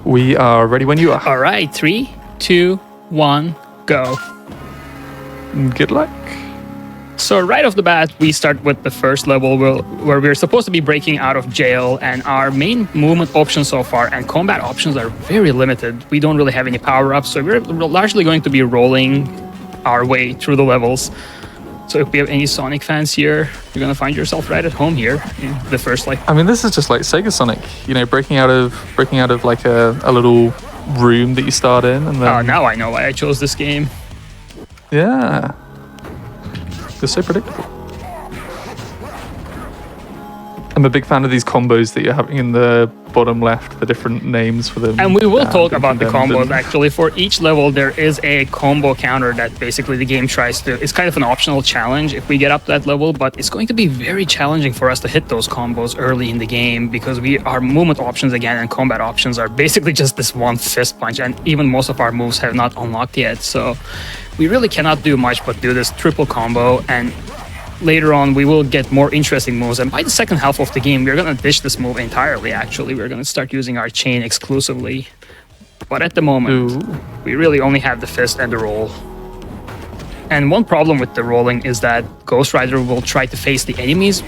We are ready when you are. All right, 3, 2, 1, go. Good luck. So right off the bat, we start with the first level where we're supposed to be breaking out of jail, and our main movement options so far and combat options are very limited. We don't really have any power-ups, so we're largely going to be rolling our way through the levels. So if we have any Sonic fans here, you're going to find yourself right at home here in the first, like... I mean, this is just like Sega Sonic, you know, breaking out of like a little room that you start in, and then... Oh, now I know why I chose this game. Yeah. It's so predictable. I'm a big fan of these combos that you're having in the bottom left, the different names for them. And we will talk about the combos, actually. For each level, there is a combo counter that basically the game tries to... It's kind of an optional challenge if we get up to that level, but it's going to be very challenging for us to hit those combos early in the game because our movement options, again, and combat options are basically just this one fist punch, and even most of our moves have not unlocked yet, so we really cannot do much but do this triple combo, and later on, we will get more interesting moves, and by the second half of the game, we're going to ditch this move entirely, actually. We're going to start using our chain exclusively. But at the moment, we really only have the fist and the roll. And one problem with the rolling is that Ghost Rider will try to face the enemies,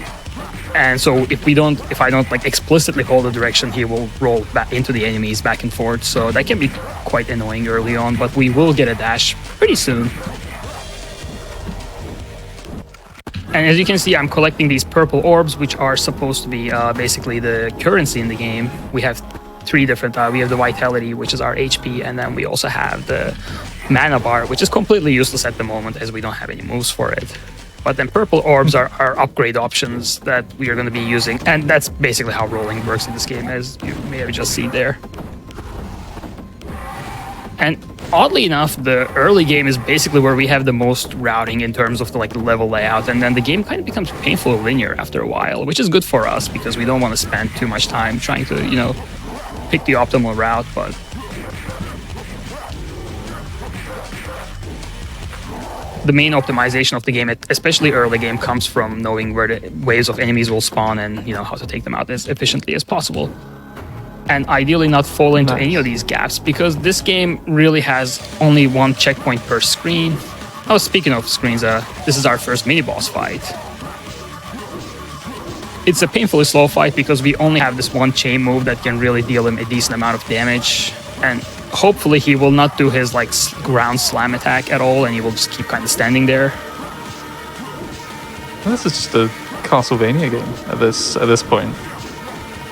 and so if I don't like explicitly hold the direction, he will roll back into the enemies back and forth, so that can be quite annoying early on, but we will get a dash pretty soon. And as you can see, I'm collecting these purple orbs, which are supposed to be basically the currency in the game. We have 3 different, we have the Vitality, which is our HP, and then we also have the Mana Bar, which is completely useless at the moment as we don't have any moves for it. But then purple orbs are our upgrade options that we are going to be using, and that's basically how rolling works in this game, as you may have just seen there. And oddly enough, the early game is basically where we have the most routing in terms of the level layout, and then the game kind of becomes painfully linear after a while, which is good for us because we don't want to spend too much time trying to, you know, pick the optimal route, but... The main optimization of the game, especially early game, comes from knowing where the waves of enemies will spawn and, you know, how to take them out as efficiently as possible. And ideally not fall into any of these gaps, because this game really has only 1 checkpoint per screen. Oh, speaking of screens, this is our first mini-boss fight. It's a painfully slow fight because we only have this 1 chain move that can really deal him a decent amount of damage. And hopefully he will not do his ground slam attack at all, and he will just keep kind of standing there. This is just a Castlevania game at this point.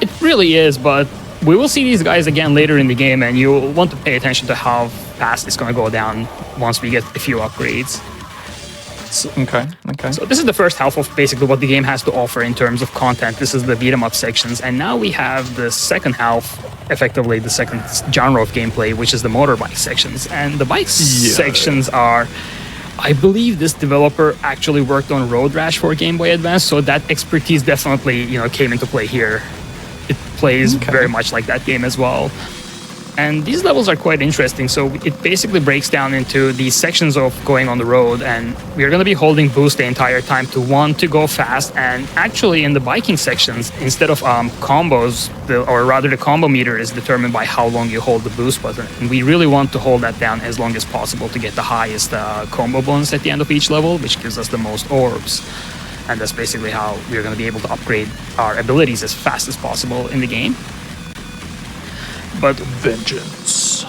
It really is, but we will see these guys again later in the game, and you'll want to pay attention to how fast it's going to go down once we get a few upgrades. So, okay. So this is the first half of basically what the game has to offer in terms of content. This is the beat-em-up sections, and now we have the second half, effectively the second genre of gameplay, which is the motorbike sections. And the bike sections are... I believe this developer actually worked on Road Rash for Game Boy Advance, so that expertise definitely, you know, came into play here. It plays very much like that game as well. And these levels are quite interesting. So it basically breaks down into these sections of going on the road, and we're going to be holding boost the entire time to go fast. And actually in the biking sections, instead of combos, or rather the combo meter is determined by how long you hold the boost button. And we really want to hold that down as long as possible to get the highest combo bonus at the end of each level, which gives us the most orbs. And that's basically how we're going to be able to upgrade our abilities as fast as possible in the game. But vengeance.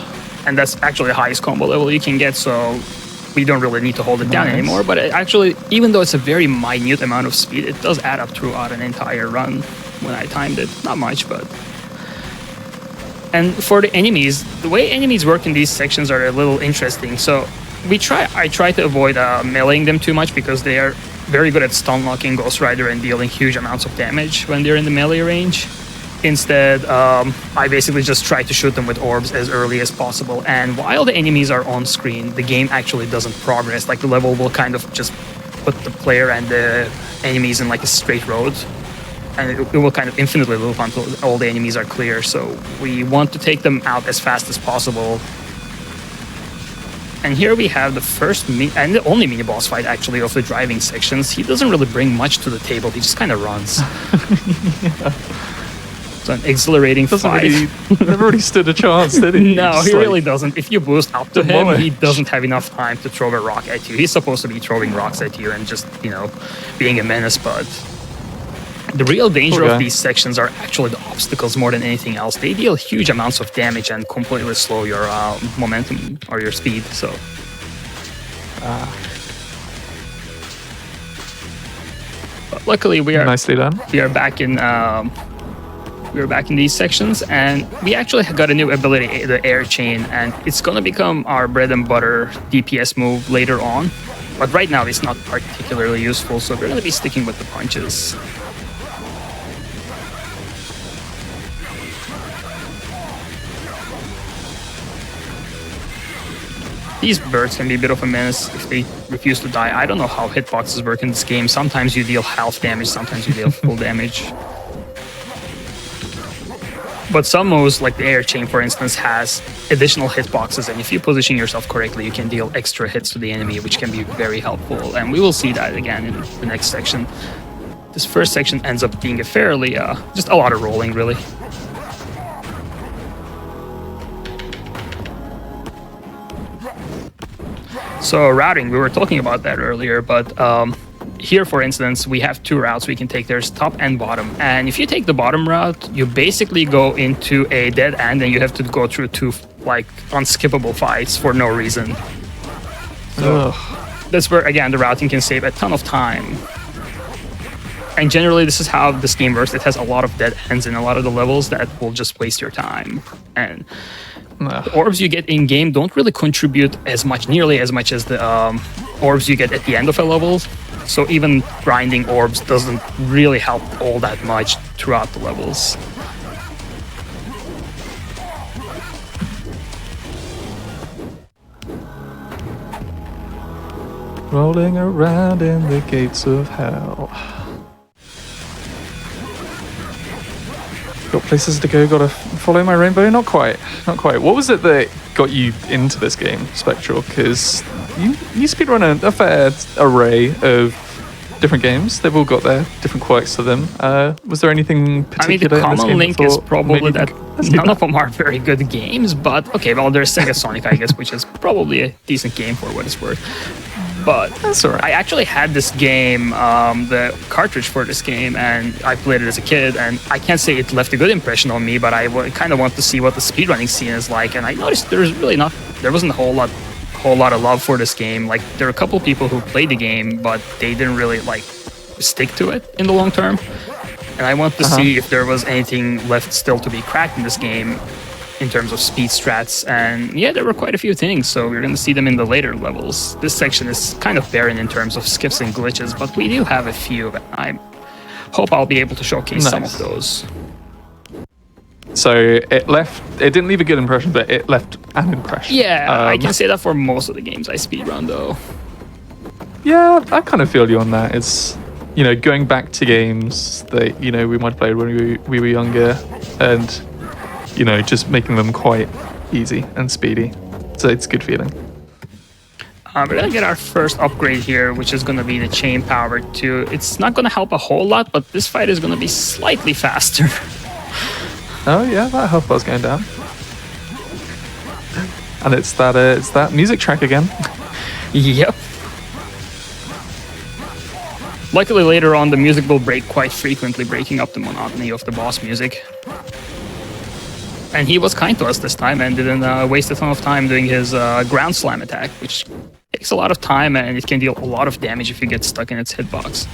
And that's actually the highest combo level you can get, so we don't really need to hold it down anymore. But actually, even though it's a very minute amount of speed, it does add up throughout an entire run when I timed it. Not much, but... And for the enemies, the way enemies work in these sections are a little interesting. So I try to avoid meleeing them too much because they are very good at stun locking Ghost Rider and dealing huge amounts of damage when they're in the melee range. Instead, I basically just try to shoot them with orbs as early as possible. And while the enemies are on screen, the game actually doesn't progress. Like, the level will kind of just put the player and the enemies in like a straight road. And it will kind of infinitely loop until all the enemies are clear. So we want to take them out as fast as possible. And here we have the first and the only mini-boss fight, actually, of the driving sections. He doesn't really bring much to the table. He just kind of runs. Yeah. It's an exhilarating Doesn't fight. really, never really stood a chance, did he? No, Just he like, really doesn't. If you boost up to him, he demolished. doesn't have enough time to throw a rock at you. He's supposed to be throwing rocks at you and just, being a menace, but the real danger of Okay. these sections are actually the obstacles more than anything else. They deal huge amounts of damage and completely slow your momentum or your speed, so... But luckily, we are Nicely done. back in these sections, and we actually got a new ability, the air chain, and it's gonna become our bread and butter DPS move later on. But right now, it's not particularly useful, so we're gonna be sticking with the punches. These birds can be a bit of a menace if they refuse to die. I don't know how hitboxes work in this game. Sometimes you deal half damage, sometimes you deal full damage. But some moves, like the air chain, for instance, has additional hitboxes, and if you position yourself correctly, you can deal extra hits to the enemy, which can be very helpful. And we will see that again in the next section. This first section ends up being a fairly, just a lot of rolling, really. So routing, we were talking about that earlier, but here, for instance, we have two routes we can take. There's top and bottom. And if you take the bottom route, you basically go into a dead end and you have to go through two, unskippable fights for no reason. So that's where, again, the routing can save a ton of time. And generally, this is how this game works. It has a lot of dead ends in a lot of the levels that will just waste your time. And the orbs you get in-game don't really contribute nearly as much as the orbs you get at the end of a level. So even grinding orbs doesn't really help all that much throughout the levels. Rolling around in the gates of hell. Got places to go, gotta follow my rainbow. Not quite, not quite. What was it that got you into this game, Spectral? Because you speedrun a fair array of different games. They've all got their different quirks to them. Was there anything particular the in this common game link that is thought probably maybe that none of them are very good games, but okay, well, there's Sega Sonic, I guess, which is probably a decent game for what it's worth. But That's all right. I actually had this game, the cartridge for this game, and I played it as a kid, and I can't say it left a good impression on me, but I kind of want to see what the speedrunning scene is like, and I noticed there wasn't a whole lot of love for this game. Like, there are a couple people who played the game, but they didn't really stick to it in the long term. And I want to see if there was anything left still to be cracked in this game in terms of speed strats, and yeah, there were quite a few things, so we're going to see them in the later levels. This section is kind of barren in terms of skips and glitches, but we do have a few, and I hope I'll be able to showcase some of those. So it didn't leave a good impression, but it left an impression. Yeah, I can say that for most of the games I speedrun, though. Yeah, I kind of feel you on that. It's, going back to games that, we might have played when we were younger, and just making them quite easy and speedy. So it's a good feeling. We're gonna get our first upgrade here, which is gonna be the chain power 2. It's not gonna help a whole lot, but this fight is gonna be slightly faster. Oh yeah, that health bar's going down. And it's that music track again. Yep. Luckily, later on, the music will break quite frequently, breaking up the monotony of the boss music. And he was kind to us this time and didn't waste a ton of time doing his ground slam attack, which takes a lot of time and it can deal a lot of damage if you get stuck in its hitbox.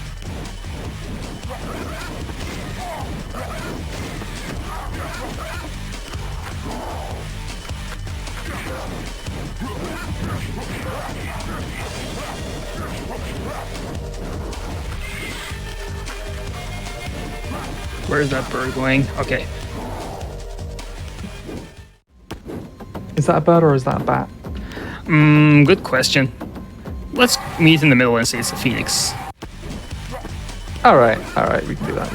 Where is that bird going? Okay. Is that a bird or is that a bat? Good question. Let's meet in the middle and say it's a phoenix. All right, we can do that.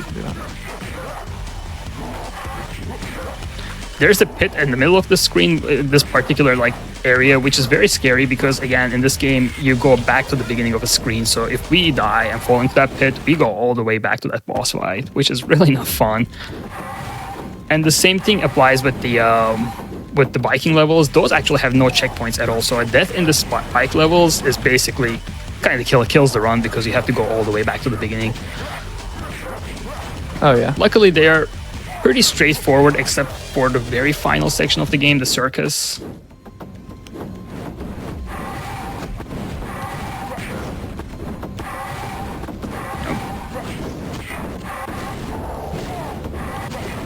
There's a pit in the middle of the screen, this particular area, which is very scary because, again, in this game, you go back to the beginning of a screen. So if we die and fall into that pit, we go all the way back to that boss fight, which is really not fun. And the same thing applies with the biking levels. Those actually have no checkpoints at all. So a death in the bike levels is basically kind of kills the run because you have to go all the way back to the beginning. Oh yeah. Luckily, they are pretty straightforward except for the very final section of the game, the circus.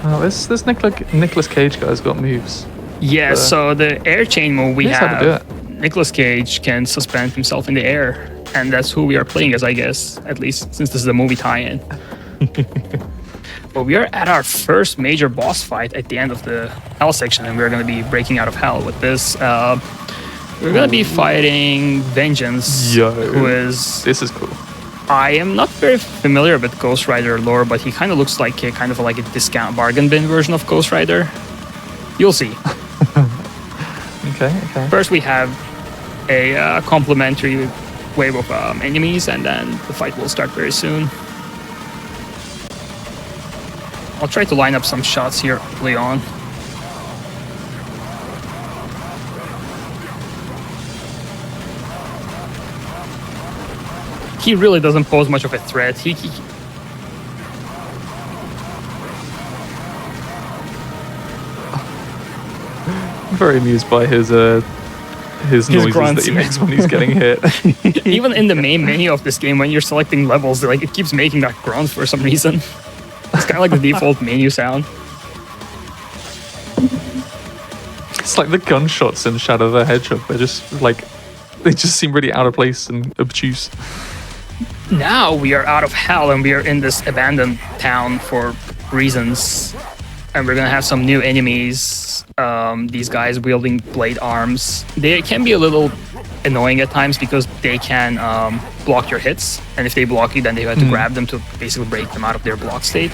Oh, this Nicolas Cage guy's got moves. Yeah, so the air chain move we Here's how to do it. have, Nicolas Cage can suspend himself in the air, and that's who we are playing as, I guess, at least since this is a movie tie-in. But we are at our first major boss fight at the end of the hell section, and we're going to be breaking out of hell with this. We're going to be fighting Vengeance, who is... This is cool. I am not very familiar with Ghost Rider lore, but he kind of looks like a discount bargain bin version of Ghost Rider. You'll see. Okay. First, we have a complementary wave of enemies, and then the fight will start very soon. I'll try to line up some shots here early on. He really doesn't pose much of a threat. I'm very amused by his noises grunts, that he makes when he's getting hit. Even in the main menu of this game, when you're selecting levels, like it keeps making that grunt for some reason. It's kind of like the default menu sound. It's like the gunshots in Shadow the Hedgehog. They just seem really out of place and obtuse. Now we are out of hell and we are in this abandoned town for reasons. And we're gonna have some new enemies. These guys wielding blade arms. They can be a little annoying at times because they can block your hits. And if they block you, then you have to grab them to basically break them out of their block state.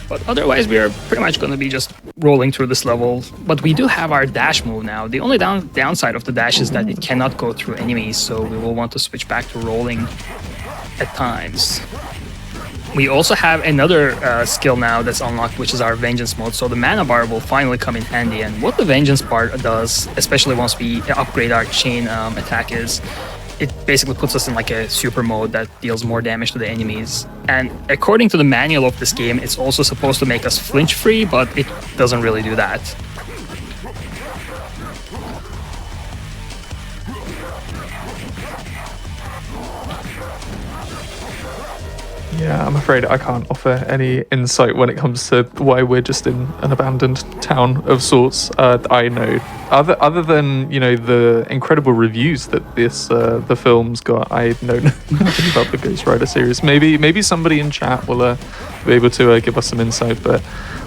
But otherwise, we are pretty much going to be just rolling through this level. But we do have our dash move now. The only downside of the dash is that it cannot go through enemies, so we will want to switch back to rolling at times. We also have another skill now that's unlocked, which is our Vengeance mode. So the mana bar will finally come in handy. And what the Vengeance part does, especially once we upgrade our chain attack, is it basically puts us in like a super mode that deals more damage to the enemies. And according to the manual of this game, it's also supposed to make us flinch free, but it doesn't really do that. Yeah, I'm afraid I can't offer any insight when it comes to why we're just in an abandoned town of sorts. I know, other than the incredible reviews that the film's got, I know nothing about the Ghost Rider series. Maybe somebody in chat will be able to give us some insight. But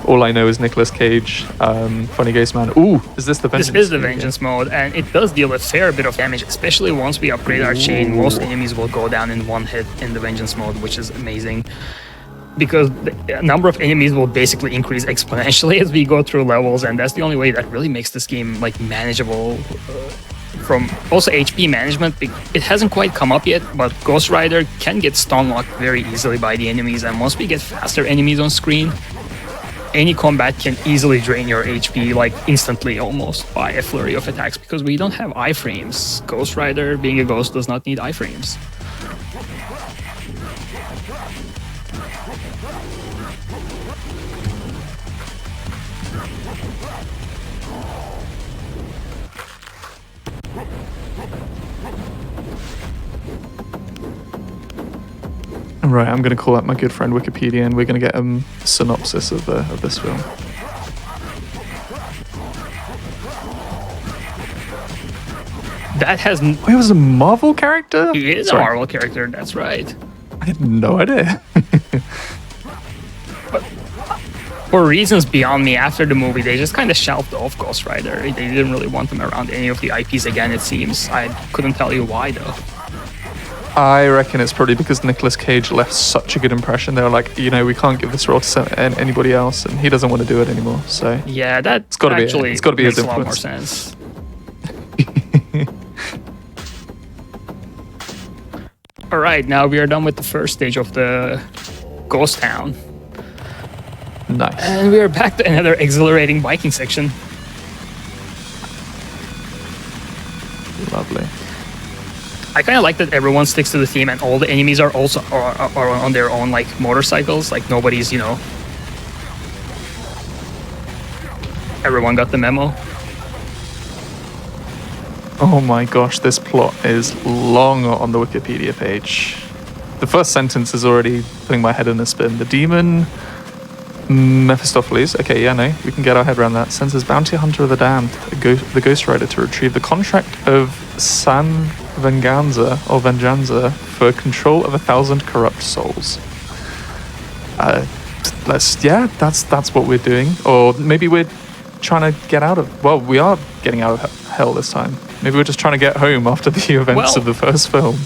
all I know is Nicolas Cage, Funny Ghost Man. Ooh, is this the Vengeance? This is the Vengeance mode, and it does deal a fair bit of damage, especially once we upgrade our chain. Most enemies will go down in one hit in the Vengeance mode, which is amazing. Because the number of enemies will basically increase exponentially as we go through levels, and that's the only way that really makes this game like manageable. From also HP management, it hasn't quite come up yet, but Ghost Rider can get stun locked very easily by the enemies, and once we get faster enemies on screen, any combat can easily drain your HP like instantly almost by a flurry of attacks because we don't have iframes. Ghost Rider, being a ghost, does not need iframes. Right, I'm going to call up my good friend Wikipedia and we're going to get a synopsis of this film. That has... Wait, it was a Marvel character? He is a Marvel character, that's right. I had no idea. But for reasons beyond me, after the movie, they just kind of shelved off Ghost Rider. They didn't really want them around any of the IPs again, it seems. I couldn't tell you why, though. I reckon it's probably because Nicolas Cage left such a good impression. They were like, we can't give this role to anybody else, and he doesn't want to do it anymore. So yeah, it's got to be makes a lot more sense. All right, now we are done with the first stage of the Ghost Town. Nice. And we are back to another exhilarating biking section. Lovely. I kind of like that everyone sticks to the theme, and all the enemies are also are on their own like motorcycles. Like nobody's, you know. Everyone got the memo. Oh my gosh, this plot is long on the Wikipedia page. The first sentence is already putting my head in a spin. The demon Mephistopheles, okay, yeah, no, we can get our head around that, sends his bounty hunter of the damned, the Ghost Rider, to retrieve the contract of San Venganza, or Venganza, for control of 1,000 corrupt souls. That's what we're doing. Or maybe we're trying to get out of, well, we are getting out of hell this time. Maybe we're just trying to get home after the events of the first film.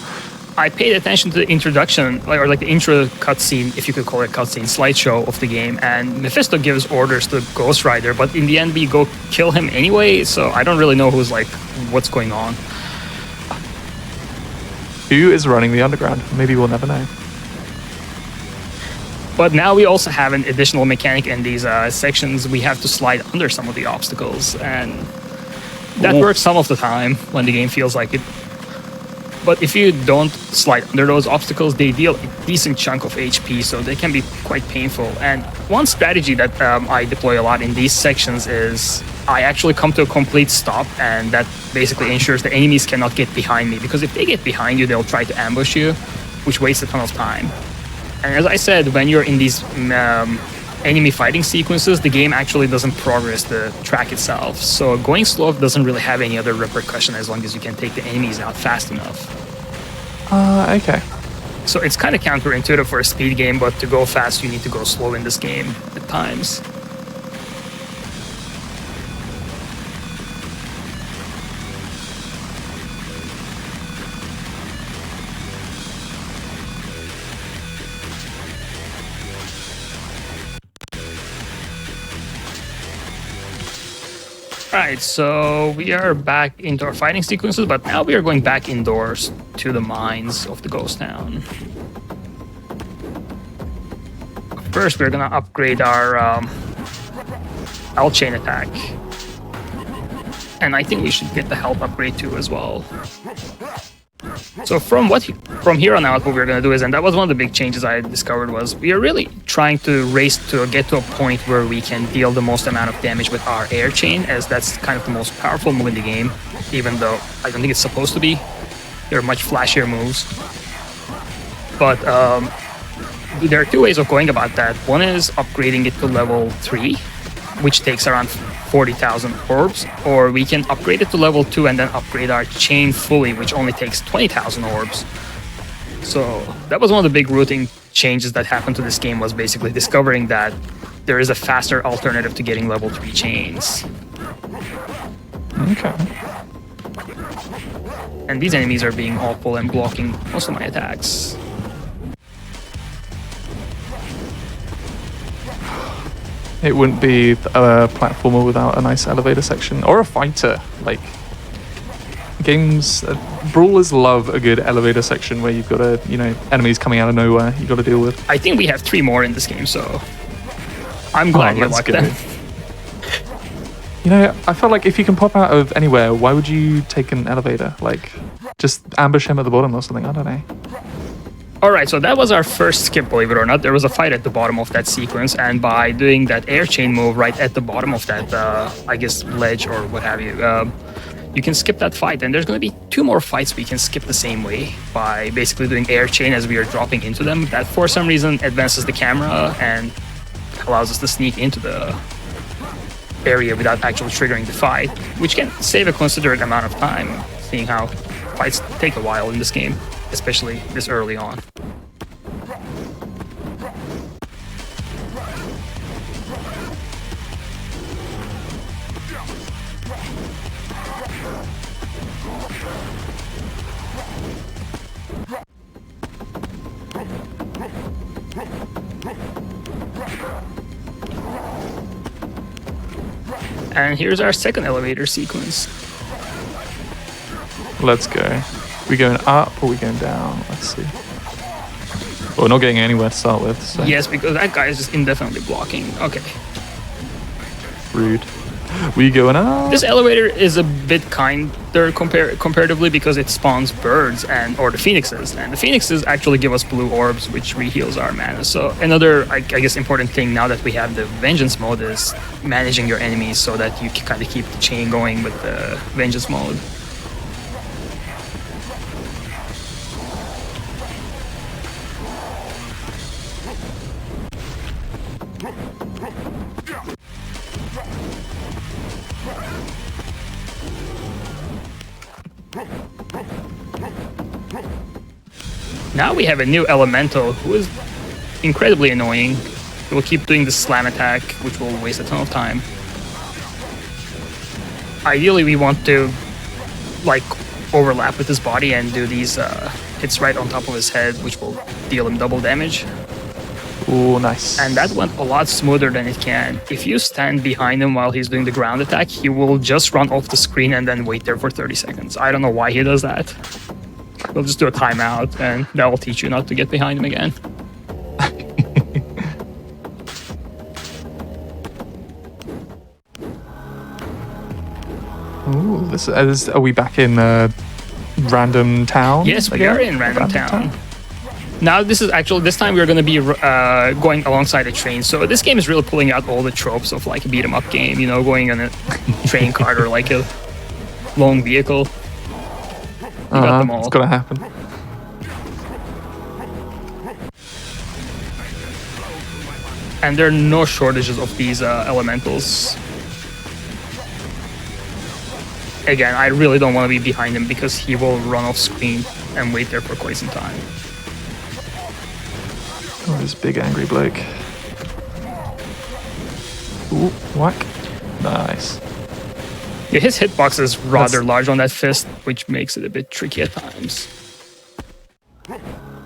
I paid attention to the introduction, or like the intro cutscene, if you could call it cutscene, slideshow of the game, and Mephisto gives orders to Ghost Rider, but in the end we go kill him anyway, so I don't really know who's like, what's going on. Who is running the underground? Maybe we'll never know. But now we also have an additional mechanic in these sections. We have to slide under some of the obstacles, and that works some of the time when the game feels like it. But if you don't slide under those obstacles, they deal a decent chunk of HP, so they can be quite painful. And one strategy that I deploy a lot in these sections is I actually come to a complete stop, and that basically ensures the enemies cannot get behind me, because if they get behind you, they'll try to ambush you, which wastes a ton of time. And as I said, when you're in these enemy fighting sequences, the game actually doesn't progress the track itself. So going slow doesn't really have any other repercussion as long as you can take the enemies out fast enough. Okay. So it's kind of counterintuitive for a speed game, but to go fast, you need to go slow in this game at times. Right, so we are back into our fighting sequences, but now we are going back indoors to the mines of the ghost town. First, we're gonna upgrade our L-chain attack. And I think we should get the health upgrade too as well. So from here on out, what we're gonna do is, and that was one of the big changes I discovered, was we are really trying to race to get to a point where we can deal the most amount of damage with our air chain, as that's kind of the most powerful move in the game, even though I don't think it's supposed to be. There are much flashier moves. But there are two ways of going about that. One is upgrading it to level 3, which takes around 40,000 orbs, or we can upgrade it to level 2 and then upgrade our chain fully, which only takes 20,000 orbs. So that was one of the big routing changes that happened to this game, was basically discovering that there is a faster alternative to getting level 3 chains. Okay. And these enemies are being awful and blocking most of my attacks. It wouldn't be a platformer without a nice elevator section, or a fighter. Like, games, brawlers love a good elevator section where you've got enemies coming out of nowhere you got to deal with. I think we have 3 more in this game, so I'm glad you're lucky then. You know, I felt like if you can pop out of anywhere, why would you take an elevator? Like, just ambush him at the bottom or something, I don't know. Alright, so that was our first skip, believe it or not. There was a fight at the bottom of that sequence, and by doing that air chain move right at the bottom of that, I guess, ledge or what have you, you can skip that fight. And there's going to be 2 more fights we can skip the same way, by basically doing air chain as we are dropping into them. That, for some reason, advances the camera and allows us to sneak into the area without actually triggering the fight, which can save a considerable amount of time, seeing how fights take a while in this game, especially this early on. And here's our second elevator sequence. Let's go. We going up or we going down? Let's see. Well, we're not getting anywhere to start with, so Yes, because that guy is just indefinitely blocking. Okay. rude. We going up? This elevator is a bit kinder comparatively because it spawns birds or the phoenixes, and the phoenixes actually give us blue orbs, which reheals our mana. So another, I guess, important thing now that we have the vengeance mode is managing your enemies so that you can kind of keep the chain going with the vengeance mode. Now we have a new elemental who is incredibly annoying. He will keep doing the slam attack, which will waste a ton of time. Ideally, we want to like overlap with his body and do these hits right on top of his head, which will deal him double damage. Oh, nice. And that went a lot smoother than it can. If you stand behind him while he's doing the ground attack, he will just run off the screen and then wait there for 30 seconds. I don't know why he does that. He'll just do a timeout, and that will teach you not to get behind him again. Ooh, are we back in random town? Yes, we are in random town. Now this time we're going to be going alongside a train. So this game is really pulling out all the tropes of like a beat 'em up game, you know, going on a train cart or like a long vehicle. You got them all. It's gonna happen. And there are no shortages of these elementals. Again, I really don't want to be behind him because he will run off screen and wait there for quite some time. Oh, this big angry bloke. Ooh, whack. Nice. Yeah, his hitbox is rather large on that fist, which makes it a bit tricky at times.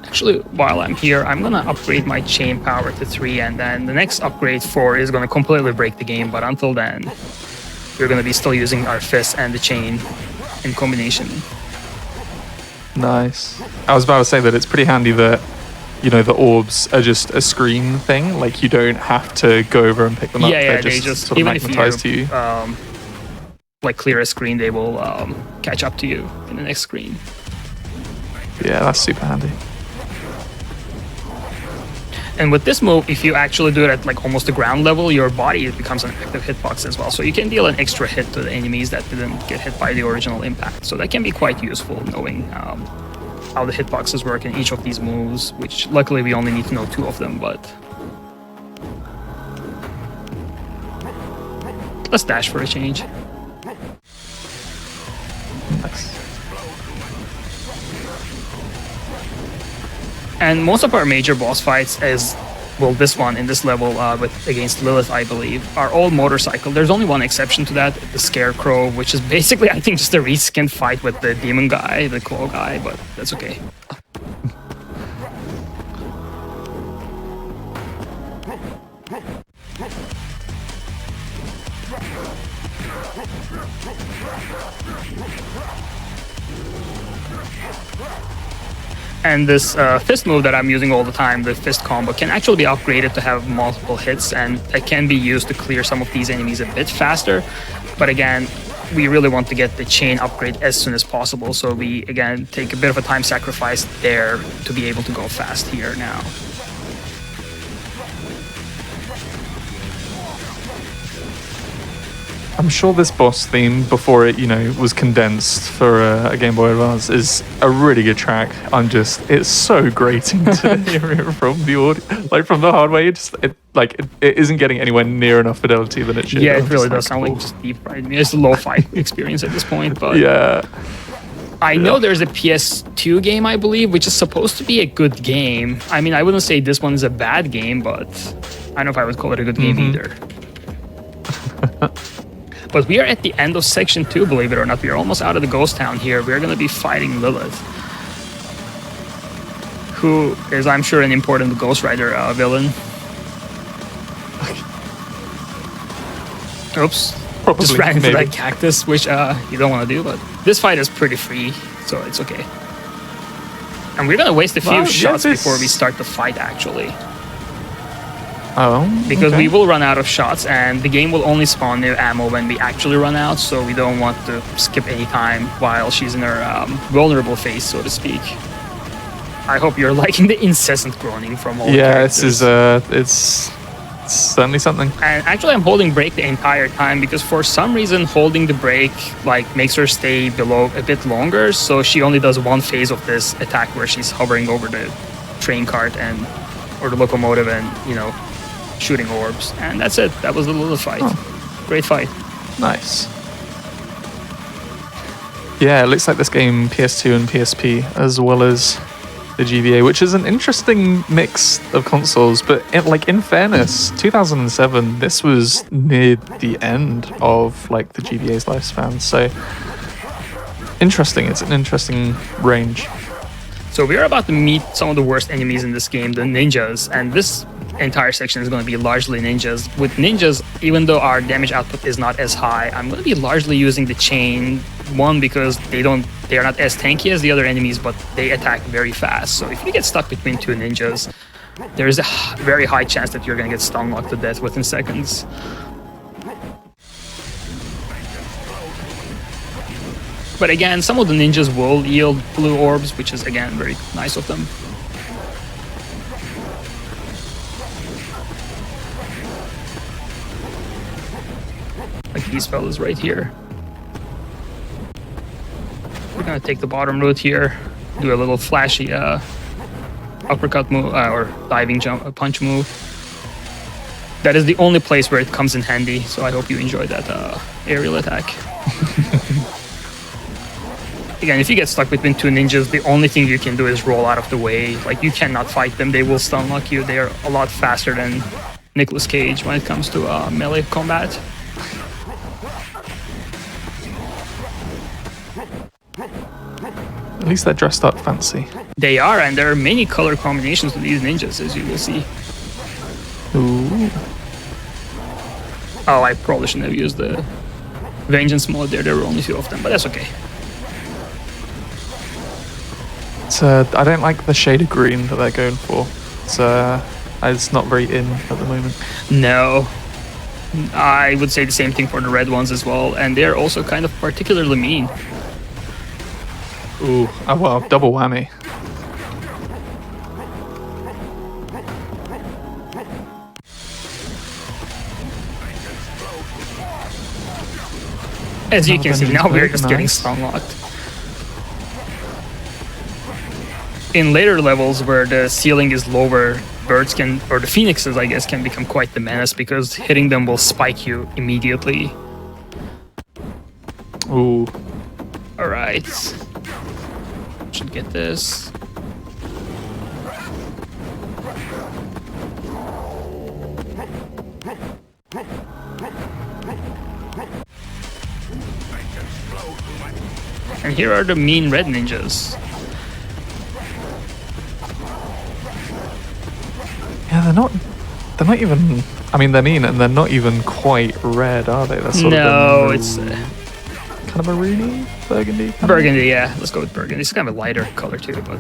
Actually, while I'm here, I'm gonna upgrade my chain power to 3, and then the next upgrade 4 is gonna completely break the game, but until then, we're gonna be still using our fist and the chain in combination. Nice. I was about to say that it's pretty handy that, you know, the orbs are just a screen thing. Like, you don't have to go over and pick them up. Yeah, They're they just sort of even if magnetized to you you. like clear a screen, they will catch up to you in the next screen. Yeah, that's super handy. And with this move, if you actually do it at like almost the ground level, your body becomes an active hitbox as well. So you can deal an extra hit to the enemies that didn't get hit by the original impact. So that can be quite useful, knowing how the hitboxes work in each of these moves, which luckily we only need to know 2 of them, but... Let's dash for a change. Nice. And most of our major boss fights, as well, this one in this level against Lilith, I believe, are all motorcycle. There's only one exception to that, the Scarecrow, which is basically, I think, just a reskin fight with the demon guy, the claw guy, but that's okay. And this fist move that I'm using all the time, the fist combo, can actually be upgraded to have multiple hits, and it can be used to clear some of these enemies a bit faster. But again, we really want to get the chain upgrade as soon as possible, so we, again, take a bit of a time sacrifice there to be able to go fast here now. I'm sure this boss theme, before it, you know, was condensed for a Game Boy Advance, is a really good track. It's so grating to hear it from the audio, like from the hardware. It isn't getting anywhere near enough fidelity than it should. Yeah, it really does sound like just deep fried me. It's a lo-fi experience at this point, but yeah. I know there's a PS2 game, I believe, which is supposed to be a good game. I mean, I wouldn't say this one is a bad game, but I don't know if I would call it a good game either. But we are at the end of section 2, believe it or not. We are almost out of the ghost town here. We're going to be fighting Lilith, who is, I'm sure, an important Ghost Rider villain. Oops. Probably, just ran into maybe. that cactus, which you don't want to do, but this fight is pretty free, so it's okay. And we're gonna waste a few Well, shots yeah, before we start the fight, actually. Oh, Because okay. we will run out of shots, and the game will only spawn new ammo when we actually run out, so we don't want to skip any time while she's in her vulnerable phase, so to speak. I hope you're liking the incessant groaning from all the Yeah, characters. it's certainly something. And actually, I'm holding brake the entire time because for some reason, holding the brake like makes her stay below a bit longer. So she only does one phase of this attack where she's hovering over the train cart or the locomotive and shooting orbs. And that's it. That was the little fight. Oh. Great fight. Nice. Yeah, it looks like this game PS2 and PSP as well as the GBA, which is an interesting mix of consoles. But in fairness, 2007, this was near the end of like the GBA's lifespan. So interesting. It's an interesting range. So we're about to meet some of the worst enemies in this game, the ninjas, and this entire section is going to be largely ninjas. With ninjas, even though our damage output is not as high, I'm going to be largely using the chain. One, because they are not as tanky as the other enemies, but they attack very fast. So if you get stuck between two ninjas, there's a very high chance that you're going to get stun locked to death within seconds. But again, some of the ninjas will yield blue orbs, which is again very nice of them. Like these fellas right here. We're gonna take the bottom route here, do a little flashy uppercut move or diving punch move. That is the only place where it comes in handy, so I hope you enjoy that aerial attack. Again, if you get stuck between two ninjas, the only thing you can do is roll out of the way. Like, you cannot fight them, they will stun lock you. They are a lot faster than Nicolas Cage when it comes to melee combat. At least they're dressed up fancy. They are, and there are many color combinations with these ninjas, as you will see. Ooh. Oh, I probably shouldn't have used the Vengeance mode there. There were only two of them, but that's okay. I don't like the shade of green that they're going for. It's not very in at the moment. No. I would say the same thing for the red ones as well, and they're also kind of particularly mean. Ooh, oh well, double whammy. As you can see, now we're just getting Nice. stun locked. In later levels where the ceiling is lower, birds can, or the phoenixes I guess, can become quite the menace because hitting them will spike you immediately. Ooh. Alright. Should get this. And here are the mean red ninjas. Yeah, they're not even, I mean, they're mean and they're not even quite red, are they? They're sort No, of it's kind of maroony, burgundy. kind of? burgundy, yeah. Let's go with burgundy. It's kind of a lighter color too, but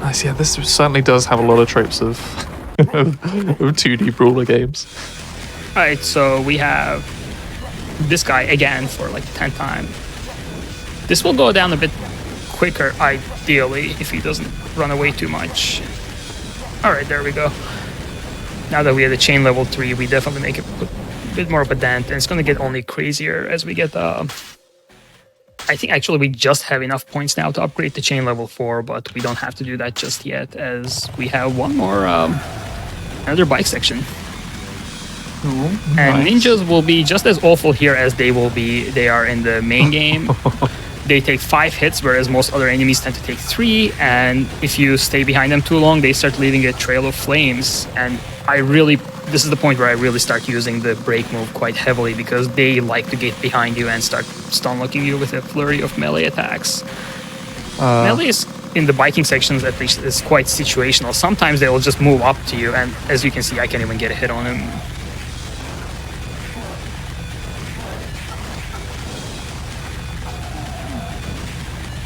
Nice, yeah, this certainly does have a lot of tropes of 2D brawler games. alright, so we have this guy again for like the 10th time. This will go down a bit quicker, ideally, if he doesn't run away too much. Alright, there we go. Now that we have the chain level 3, we definitely make it a bit more of a dent, and it's going to get only crazier as we get I think actually we just have enough points now to upgrade to chain level 4, but we don't have to do that just yet, as we have one more, another bike section. Ooh, And nice. ninjas will be just as awful here as they are in the main game. They take 5 hits, whereas most other enemies tend to take 3, and if you stay behind them too long, they start leaving a trail of flames. And this is the point where I really start using the break move quite heavily, because they like to get behind you and start stun locking you with a flurry of melee attacks. Melee is, in the biking sections at least, is quite situational. Sometimes they will just move up to you, and as you can see, I can't even get a hit on him.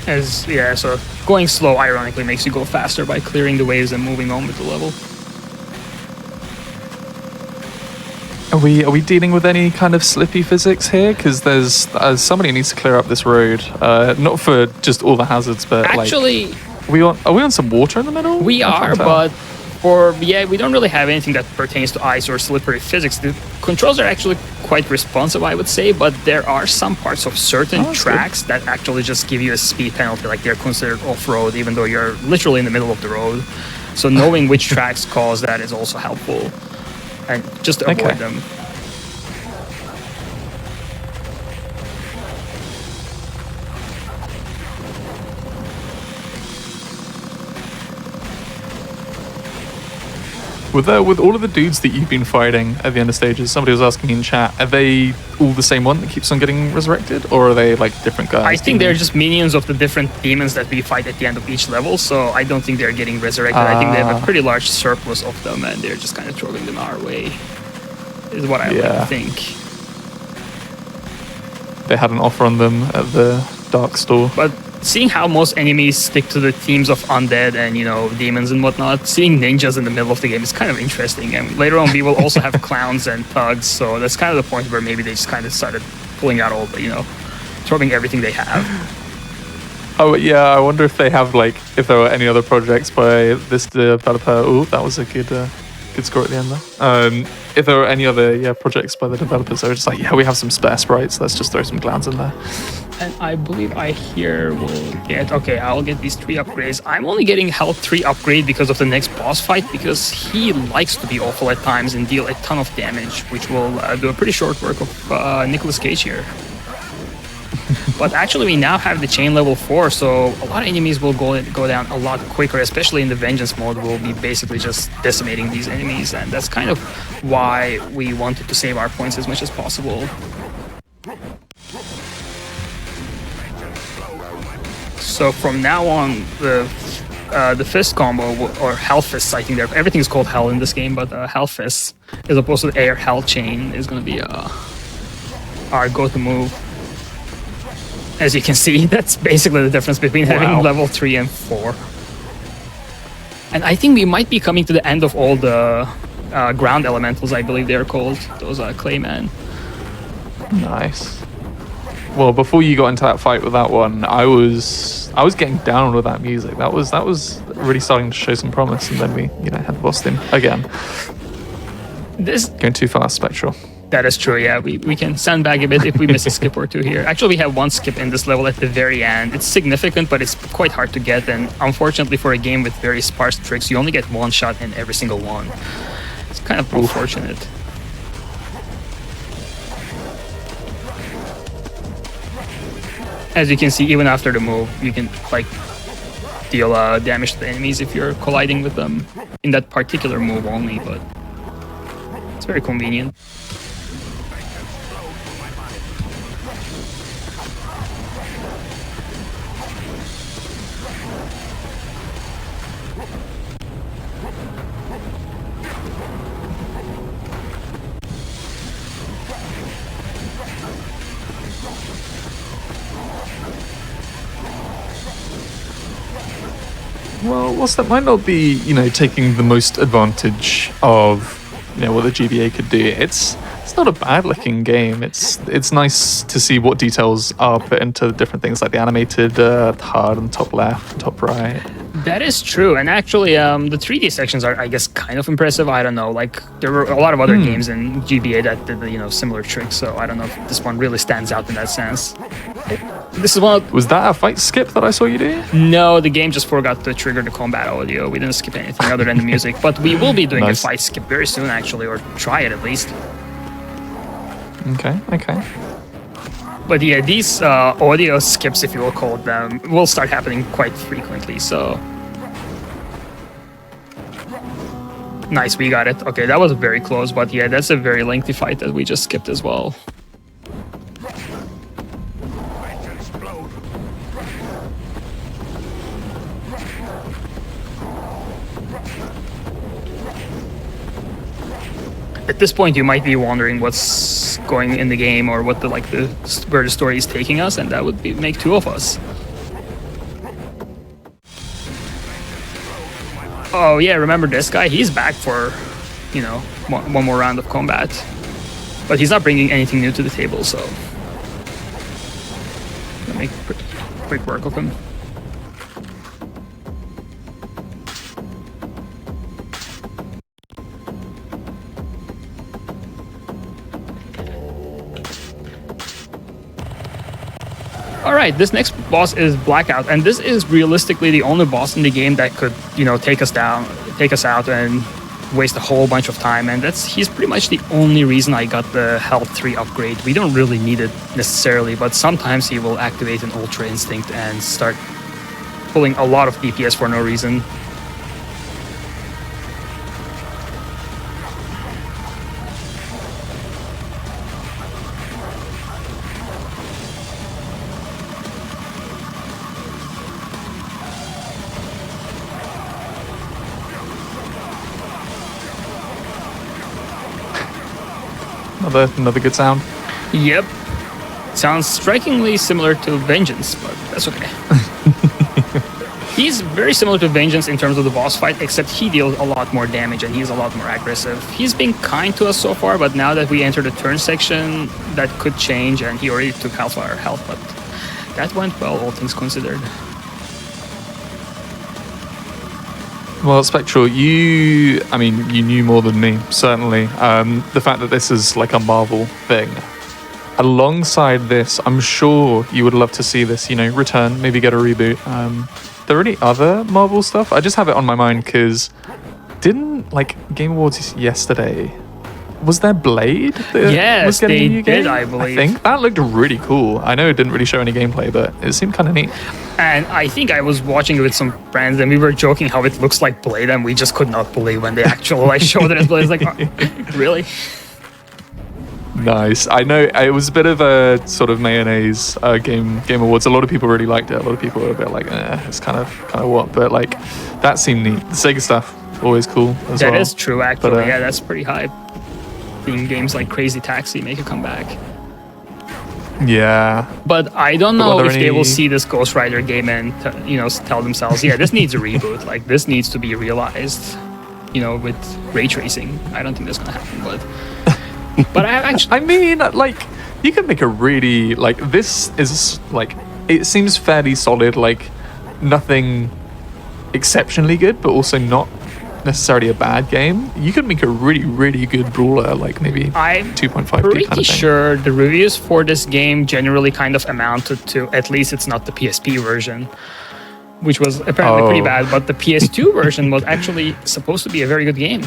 So going slow ironically makes you go faster by clearing the waves and moving on with the level. Are we dealing with any kind of slippy physics here? Because there's somebody needs to clear up this road, not for just all the hazards, but actually, like, are we on some water in the middle? We are, but we don't really have anything that pertains to ice or slippery physics. The controls are actually quite responsive, I would say, but there are some parts of certain tracks that actually just give you a speed penalty, like they're considered off-road, even though you're literally in the middle of the road. So knowing which tracks cause that is also helpful, and just avoid them. With all of the dudes that you've been fighting at the end of stages, somebody was asking in chat, are they all the same one that keeps on getting resurrected, or are they like different guys? I think they're just minions of the different demons that we fight at the end of each level, so I don't think they're getting resurrected. I think they have a pretty large surplus of them, and they're just kind of throwing them our way, is what I like to think. They had an offer on them at the Dark Store. But seeing how most enemies stick to the themes of undead and, you know, demons and whatnot, seeing ninjas in the middle of the game is kind of interesting. And later on, we will also have clowns and thugs, so that's kind of the point where maybe they just kind of started pulling out all the, you know, throwing everything they have. Oh, yeah, I wonder if they have, like, if there were any other projects by this developer. Oh, that was a good score at the end there. If there were any other projects by the developers, they were just like, yeah, we have some spare sprites, let's just throw some clowns in there. And I believe I here will get... Okay, I'll get these 3 upgrades. I'm only getting health 3 upgrade because of the next boss fight, because he likes to be awful at times and deal a ton of damage, which will do a pretty short work of Nicolas Cage here. But actually, we now have the chain level 4, so a lot of enemies will go down a lot quicker, especially in the vengeance mode. We'll be basically just decimating these enemies, and that's kind of why we wanted to save our points as much as possible. So from now on, the fist combo, or hell fists, I think everything's called hell in this game, but hell fists, as opposed to the air hell chain, is going to be our go-to move. As you can see, that's basically the difference between having level 3 and 4. And I think we might be coming to the end of all the ground elementals, I believe they're called. Those are Clayman. Nice. Well, before you got into that fight with that one, I was getting down with that music. That was really starting to show some promise, and then we, had the boss thing again. Going too fast, Spectral. That is true, yeah. We can sandbag a bit if we miss a skip or two here. Actually, we have one skip in this level at the very end. It's significant, but it's quite hard to get, and unfortunately for a game with very sparse tricks, you only get one shot in every single one. It's kind of unfortunate. As you can see, even after the move, you can deal damage to the enemies if you're colliding with them in that particular move only, but it's very convenient. Well, whilst that might not be, taking the most advantage of, what the GBA could do, it's not a bad-looking game. It's nice to see what details are put into different things, like the animated HUD on top left, top right. That is true, and actually, the 3D sections are, I guess, kind of impressive. I don't know, there were a lot of other games in GBA that did, similar tricks, so I don't know if this one really stands out in that sense. This is one of... Was that a fight skip that I saw you do? No, the game just forgot to trigger the combat audio. We didn't skip anything other than the music, but we will be doing a fight skip very soon, actually, or try it at least. Okay. But yeah, these audio skips, if you will call them, will start happening quite frequently, so... Nice, we got it. Okay, that was very close, but yeah, that's a very lengthy fight that we just skipped as well. At this point, you might be wondering what's going in the game or what where the story is taking us, and that would make 2 of us. Oh yeah, remember this guy? He's back for, you know, one more round of combat. But he's not bringing anything new to the table, so... Gonna make quick work of him. Alright, this next boss is Blackout, and this is realistically the only boss in the game that could, you know, take us out and waste a whole bunch of time, and he's pretty much the only reason I got the health 3 upgrade. We don't really need it necessarily, but sometimes he will activate an Ultra Instinct and start pulling a lot of DPS for no reason. Another good sound. Yep. Sounds strikingly similar to Vengeance, but that's okay. He's very similar to Vengeance in terms of the boss fight, except he deals a lot more damage and he's a lot more aggressive. He's been kind to us so far, but now that we enter the turn section, that could change, and he already took half our health, but that went well, all things considered. Well, Spectral, you knew more than me, certainly. The fact that this is like a Marvel thing. Alongside this, I'm sure you would love to see this, return, maybe get a reboot. There any other Marvel stuff? I just have it on my mind because didn't, Game Awards yesterday, was there Blade that was getting a new game? Did, I believe. I think that looked really cool. I know it didn't really show any gameplay, but it seemed kind of neat. And I think I was watching it with some friends, and we were joking how it looks like Blade, and we just could not believe when they actually showed it as Blade. It's like, really? Nice. I know it was a bit of a sort of mayonnaise game awards. A lot of people really liked it. A lot of people were a bit like, it's kind of what, but that seemed neat. The Sega stuff always cool as well. That is true, actually. But, yeah, that's pretty hype. Seeing games like Crazy Taxi make a comeback. Yeah. But I don't know if they will see this Ghost Rider game and tell themselves, yeah, this needs a reboot. This needs to be realized. With ray tracing. I don't think that's gonna happen, but I actually. I mean, you can make a really this is it seems fairly solid. Nothing exceptionally good, but also not necessarily a bad game. You could make a really, really good brawler, maybe 2.5D kind of thing. Pretty sure the reviews for this game generally kind of amounted to, at least it's not the PSP version, which was apparently pretty bad, but the PS2 version was actually supposed to be a very good game.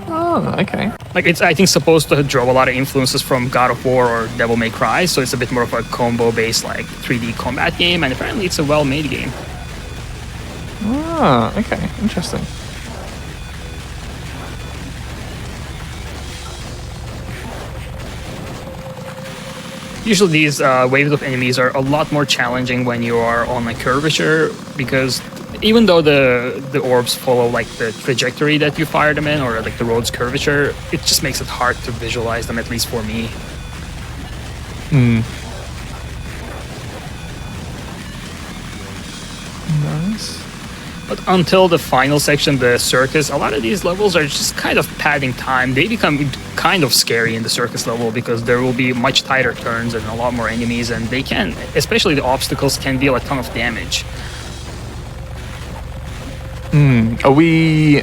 Oh, okay. It's, I think, supposed to draw a lot of influences from God of War or Devil May Cry, so it's a bit more of a combo-based 3D combat game, and apparently it's a well-made game. Ah, okay, interesting. Usually these waves of enemies are a lot more challenging when you are on a curvature, because even though the orbs follow the trajectory that you fire them in, or the road's curvature, it just makes it hard to visualize them, at least for me. Nice. But until the final section, the circus, a lot of these levels are just kind of padding time. They become kind of scary in the circus level because there will be much tighter turns and a lot more enemies, and they can, especially the obstacles, can deal a ton of damage. Are we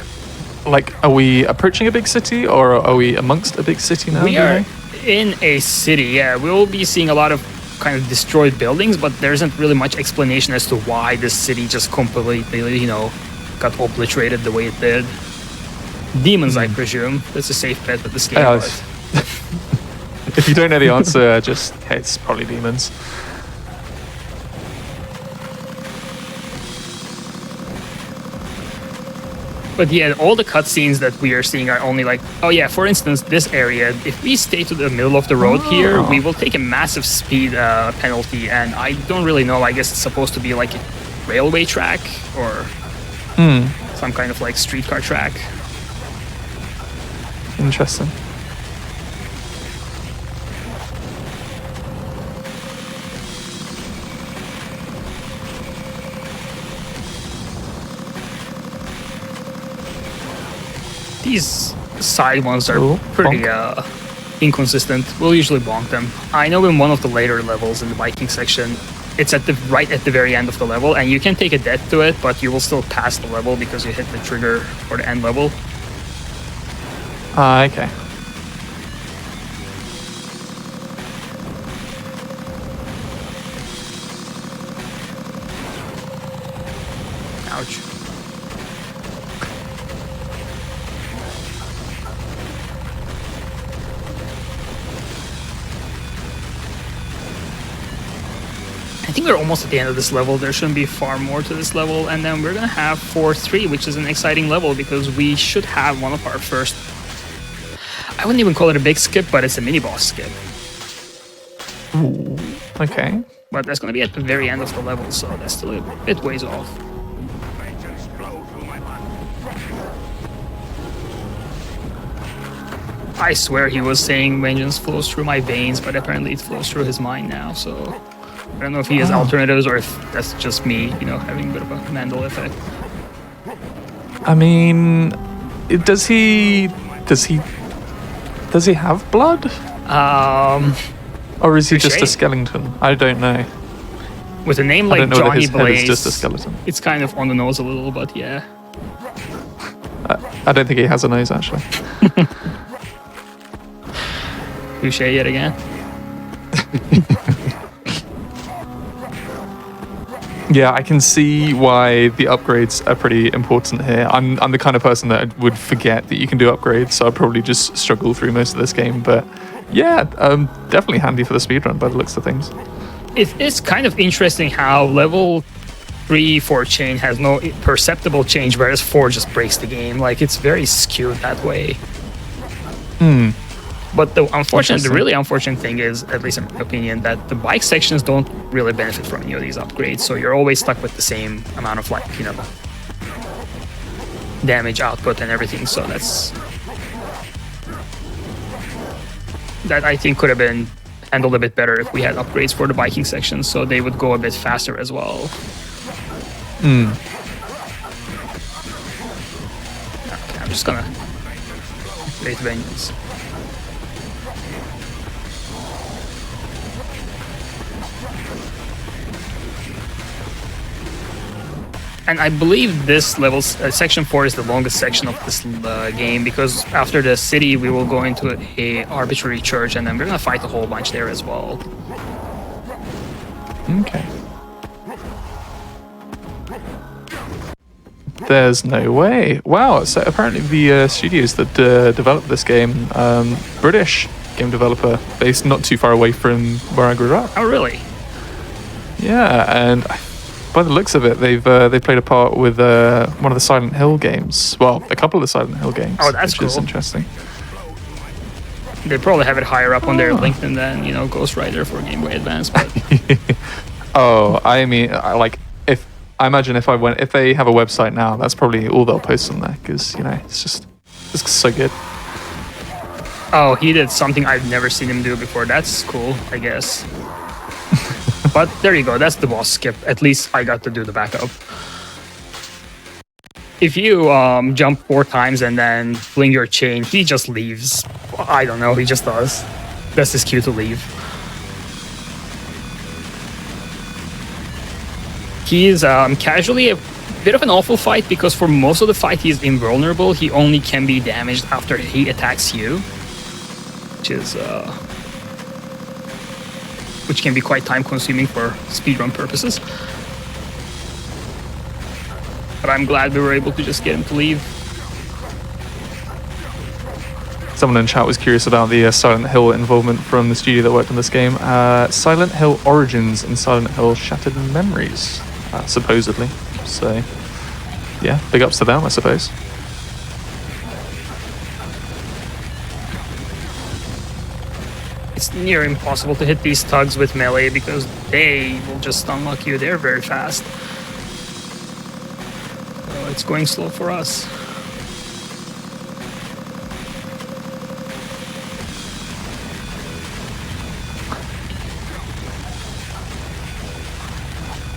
approaching a big city, or are we amongst a big city now? We are in a city, yeah. We will be seeing a lot of kind of destroyed buildings, but there isn't really much explanation as to why this city just completely, got obliterated the way it did. Demons, I presume. That's a safe bet with this game. If you don't know the answer, it's probably demons. But yeah, all the cutscenes that we are seeing are only for instance, this area, if we stay to the middle of the road here, we will take a massive speed penalty, and I don't really know, I guess it's supposed to be a railway track or some kind of streetcar track. Interesting. these side ones are Ooh, pretty bonk. inconsistent. We'll usually bonk them. I know in one of the later levels in the Viking section, it's right at the very end of the level, and you can take a death to it, but you will still pass the level because you hit the trigger for the end level. Okay. Ouch. I think we're almost at the end of this level. There shouldn't be far more to this level, and then we're gonna have 4-3, which is an exciting level because we should have one of our first. I wouldn't even call it a big skip, but it's a mini boss skip. Ooh, okay. But that's gonna be at the very end of the level, so that's still a bit ways off. I swear he was saying vengeance flows through my veins, but apparently it flows through his mind now, so I don't know if he has alternatives or if that's just me, having a bit of a Mandel effect. I mean, does he have blood? Or is he just a skeleton? I don't know. With a name I like don't know Johnny that his head Blaze, is just a skeleton. it's kind of on the nose a little, but yeah. I don't think he has a nose, actually. Touche yet again. Yeah, I can see why the upgrades are pretty important here. I'm the kind of person that would forget that you can do upgrades, so I'd probably just struggle through most of this game. But yeah, definitely handy for the speedrun by the looks of things. It's kind of interesting how level 3 for Chain has no perceptible change, whereas 4 just breaks the game. Like, it's very skewed that way. But the really unfortunate thing is, at least in my opinion, that the bike sections don't really benefit from any of these upgrades. So you're always stuck with the same amount of damage output and everything. So that I think could have been handled a bit better if we had upgrades for the biking sections, so they would go a bit faster as well. Okay, I'm just gonna create vengeance. And I believe this level, section 4, is the longest section of this game, because after the city we will go into a arbitrary church, and then we're gonna fight a whole bunch there as well. Okay. There's no way. Wow, so apparently the studios that developed this game, British game developer, based not too far away from where I grew up. Oh, really? Yeah, and by the looks of it, they played a part with one of the Silent Hill games. Well, a couple of the Silent Hill games. Oh, that's cool. Which is interesting. They probably have it higher up on their LinkedIn than Ghost Rider for Game Boy Advance. But oh, I mean, I imagine if they have a website now, that's probably all they'll post on there, because it's so good. Oh, he did something I've never seen him do before. That's cool, I guess. But there you go, that's the boss skip. At least I got to do the backup. If you jump 4 times and then fling your chain, he just leaves. I don't know, he just does. That's his cue to leave. He is casually a bit of an awful fight, because for most of the fight he is invulnerable. He only can be damaged after he attacks you, which can be quite time-consuming for speedrun purposes. But I'm glad we were able to just get him to leave. Someone in chat was curious about the Silent Hill involvement from the studio that worked on this game. Silent Hill Origins and Silent Hill Shattered Memories, supposedly. So, yeah, big ups to them, I suppose. It's near impossible to hit these thugs with melee because they will just unlock you. They're very fast. So it's going slow for us.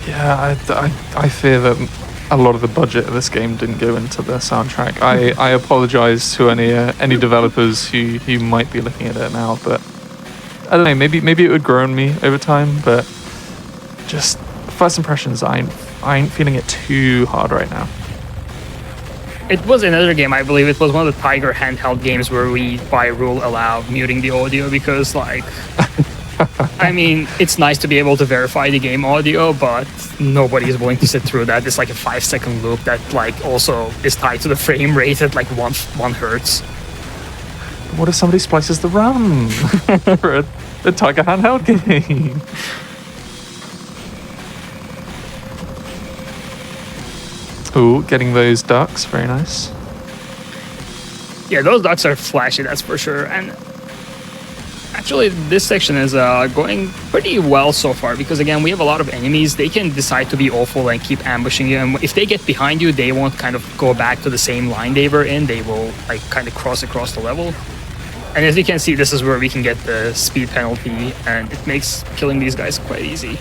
Yeah, I fear that a lot of the budget of this game didn't go into the soundtrack. I apologize to any developers who might be looking at it now, but I don't know, maybe it would grow on me over time, but just first impressions, I ain't feeling it too hard right now. It was another game, I believe it was one of the Tiger handheld games where we, by rule, allow muting the audio because, like, I mean, it's nice to be able to verify the game audio, but nobody is willing to sit through that. It's like a 5-second loop that, like, also is tied to the frame rate at like 1 hertz. What if somebody splices the RAM for a Tiger handheld game? Ooh, getting those ducks, very nice. Yeah, those ducks are flashy, that's for sure. And actually, this section is going pretty well so far because, again, we have a lot of enemies. They can decide to be awful and keep ambushing you. And if they get behind you, they won't kind of go back to the same line they were in. They will, like, kind of cross across the level. And as you can see, this is where we can get the speed penalty, and it makes killing these guys quite easy.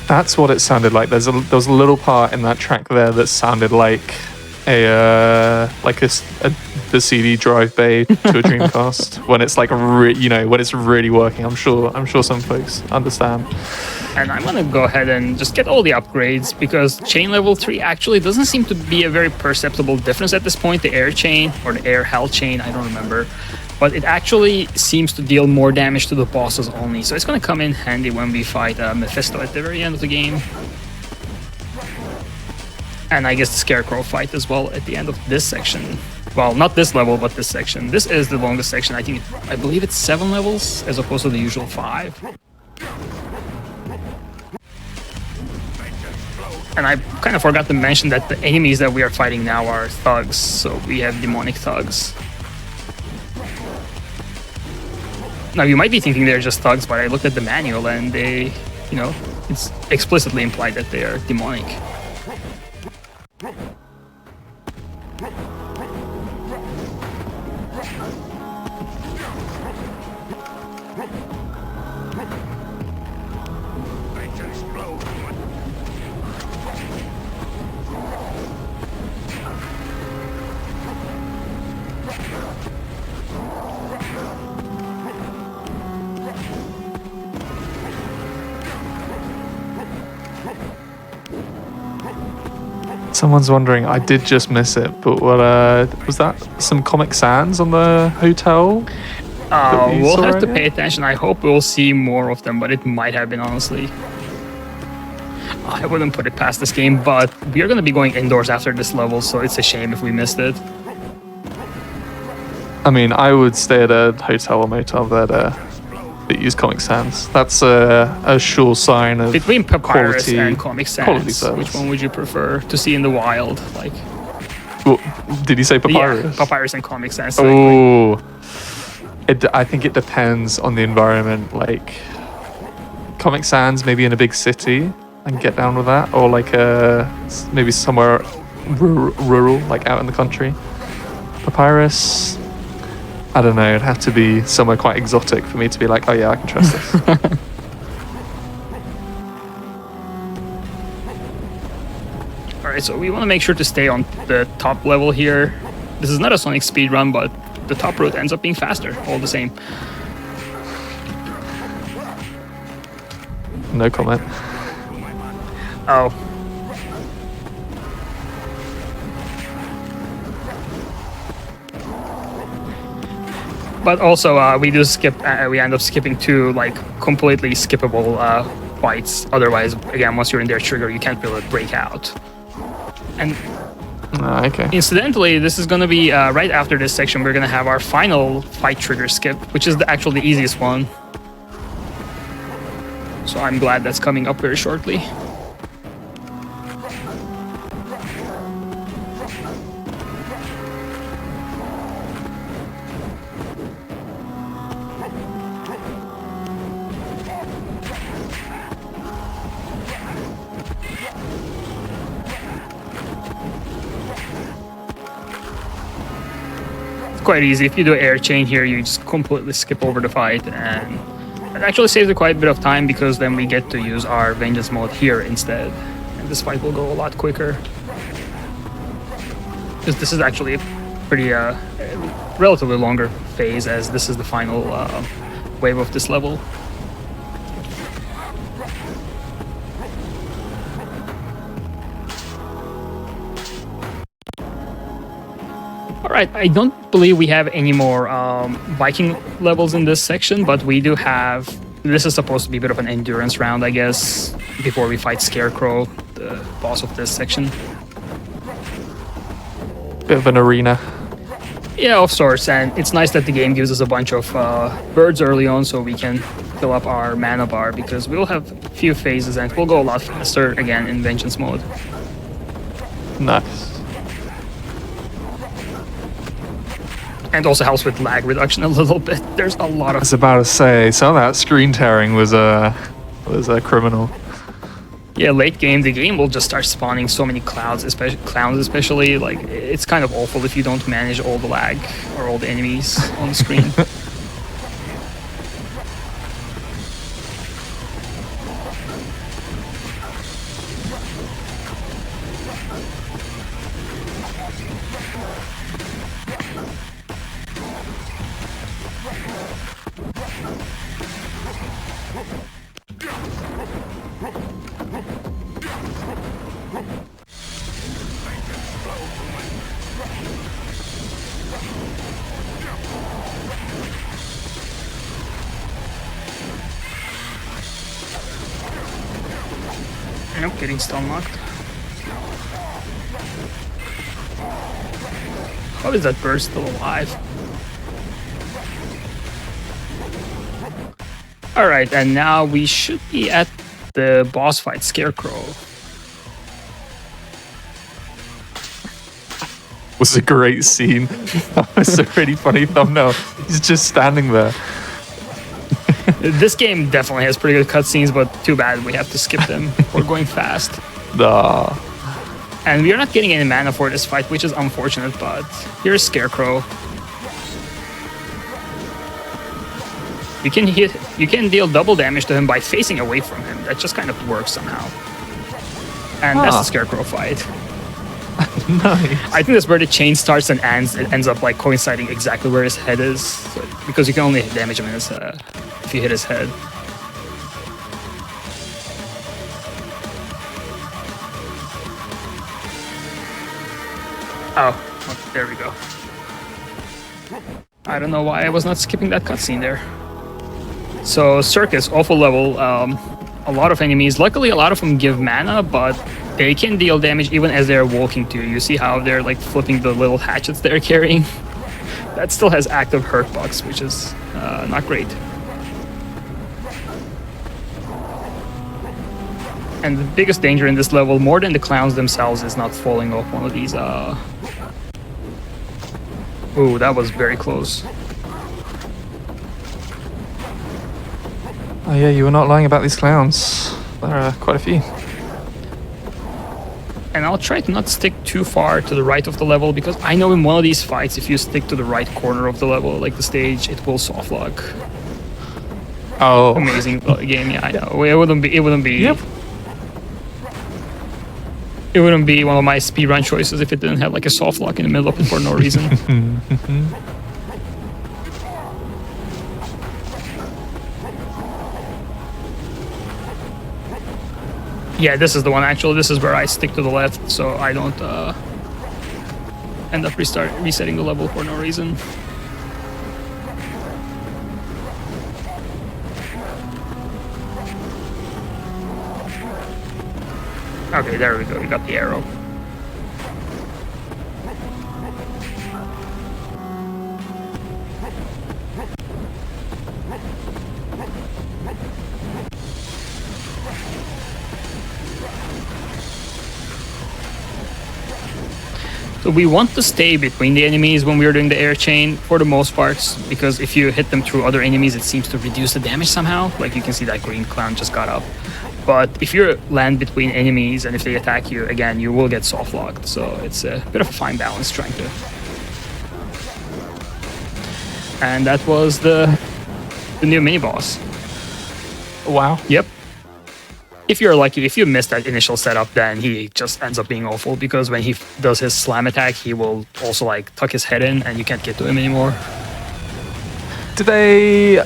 That's what it sounded like. There was a little part in that track there that sounded like the CD drive bay to a Dreamcast when it's like when it's really working. I'm sure some folks understand. And I'm gonna go ahead and just get all the upgrades because chain level 3 actually doesn't seem to be a very perceptible difference at this point. The air chain or the air hell chain, I don't remember. But it actually seems to deal more damage to the bosses only. So it's going to come in handy when we fight Mephisto at the very end of the game. And I guess the Scarecrow fight as well at the end of this section. Well, not this level, but this section. This is the longest section. I believe it's 7 levels as opposed to the usual 5. And I kind of forgot to mention that the enemies that we are fighting now are thugs. So we have demonic thugs. Now, you might be thinking they're just thugs, but I looked at the manual and they, it's explicitly implied that they are demonic. Someone's wondering, I did just miss it, but what was that? Some Comic Sans on the hotel? We'll have to pay attention. I hope we'll see more of them, but it might have been, honestly. I wouldn't put it past this game, but we are going to be going indoors after this level, so it's a shame if we missed it. I mean, I would stay at a hotel or motel that use Comic Sans. That's a sure sign of between Papyrus quality, and Comic Sans. Which one would you prefer to see in the wild? Like, well, did you say Papyrus? Yeah, Papyrus and Comic Sans. Oh, I think it depends on the environment. Like, Comic Sans maybe in a big city and get down with that, or like maybe somewhere rural, like out in the country. Papyrus, I don't know, it'd have to be somewhere quite exotic for me to be like, oh yeah, I can trust this. Alright, so we want to make sure to stay on the top level here. This is not a Sonic speedrun, but the top route ends up being faster, all the same. No comment. Oh. But also, we end up skipping 2 like completely skippable fights. Otherwise, again, once you're in their trigger, you can't really break out. And okay. Incidentally, this is going to be right after this section. We're going to have our final fight trigger skip, which is actually the easiest one. So I'm glad that's coming up very shortly. quite easy. If you do air chain here, you just completely skip over the fight, and it actually saves a quite bit of time because then we get to use our vengeance mode here instead, and this fight will go a lot quicker. Because this is actually a pretty relatively longer phase, as this is the final wave of this level. Alright, I don't believe we have any more Viking levels in this section, but we do have... This is supposed to be a bit of an endurance round, I guess, before we fight Scarecrow, the boss of this section. Bit of an arena. Yeah, of sorts, and it's nice that the game gives us a bunch of birds early on so we can fill up our mana bar, because we'll have a few phases and we'll go a lot faster again in vengeance mode. Nice. And also helps with lag reduction a little bit. There's a lot I of... was about to say, some of that screen tearing was a criminal. Yeah, late game, the game will just start spawning so many clouds, especially. Like, it's kind of awful if you don't manage all the lag or all the enemies on the screen. Nope, getting stun locked. How is that bird still alive? Alright, and now we should be at the boss fight, Scarecrow. Was a great scene. That was a really funny thumbnail. He's just standing there. This game definitely has pretty good cutscenes, but too bad we have to skip them. We're going fast. Nah. And we are not getting any mana for this fight, which is unfortunate, but here's Scarecrow. You can deal double damage to him by facing away from him. That just kind of works somehow. And that's the Scarecrow fight. Nice. I think that's where the chain starts and ends. It ends up like coinciding exactly where his head is, so, because you can only damage him in his, if you hit his head. Oh, there we go. I don't know why I was not skipping that cutscene there. So Circus, awful level. A lot of enemies. Luckily, a lot of them give mana, but they can deal damage even as they're walking too. You see how they're like flipping the little hatchets they're carrying? That still has active hurt bugs, which is not great. And the biggest danger in this level, more than the clowns themselves, is not falling off one of these. Ooh, that was very close. Oh yeah, you were not lying about these clowns. There are quite a few. And I'll try to not stick too far to the right of the level, because I know in one of these fights, if you stick to the right corner of the level, like the stage, it will soft lock. Oh. Amazing game, yeah, I know. It wouldn't be. Yep. It wouldn't be one of my speedrun choices if it didn't have like a soft lock in the middle of it for no reason. Yeah, this is the one actually. This is where I stick to the left, so I don't end up resetting the level for no reason. Okay, there we go. We got the arrow. So we want to stay between the enemies when we're doing the air chain for the most parts, because if you hit them through other enemies, it seems to reduce the damage somehow. Like you can see that green clown just got up. But if you land between enemies and if they attack you, again, you will get soft locked. So it's a bit of a fine balance trying to And that was the new mini boss. Wow. Yep. If you're lucky, if you miss that initial setup, then he just ends up being awful, because when he does his slam attack, he will also like tuck his head in and you can't get to him anymore. Do they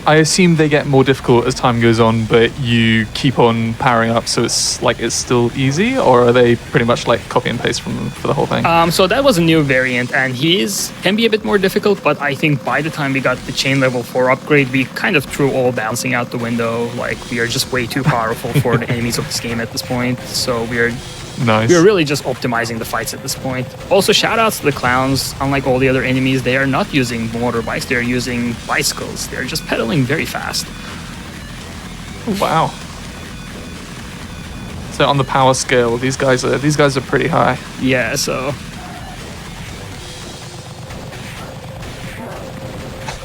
I assume they get more difficult as time goes on, but you keep on powering up, so it's still easy, or are they pretty much like copy and paste for the whole thing? So that was a new variant, and can be a bit more difficult, but I think by the time we got the chain level 4 upgrade, we kind of threw all balancing out the window. Like, we are just way too powerful for the enemies of this game at this point, so we're really just optimizing the fights at this point. Also, shoutouts to the clowns. Unlike all the other enemies, they are not using motorbikes, they're using bicycles. They're just pedaling very fast. Wow. So on the power scale, these guys are pretty high. Yeah, so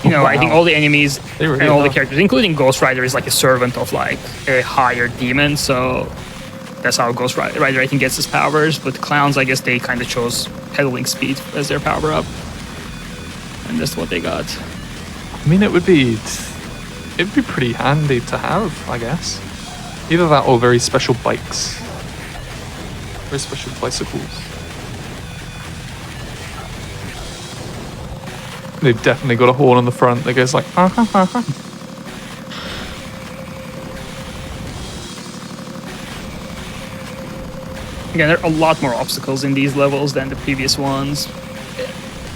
Wow. I think all the enemies really and all the are. characters, including Ghost Rider, is like a servant of like a higher demon, so that's how Ghost Rider I think gets his powers. But the clowns, I guess they kind of chose pedaling speed as their power up, and that's what they got. I mean, it'd be pretty handy to have, I guess. Either that or very special bikes. Very special bicycles. They've definitely got a horn on the front that goes like, ha ha ha ha. Again, there are a lot more obstacles in these levels than the previous ones.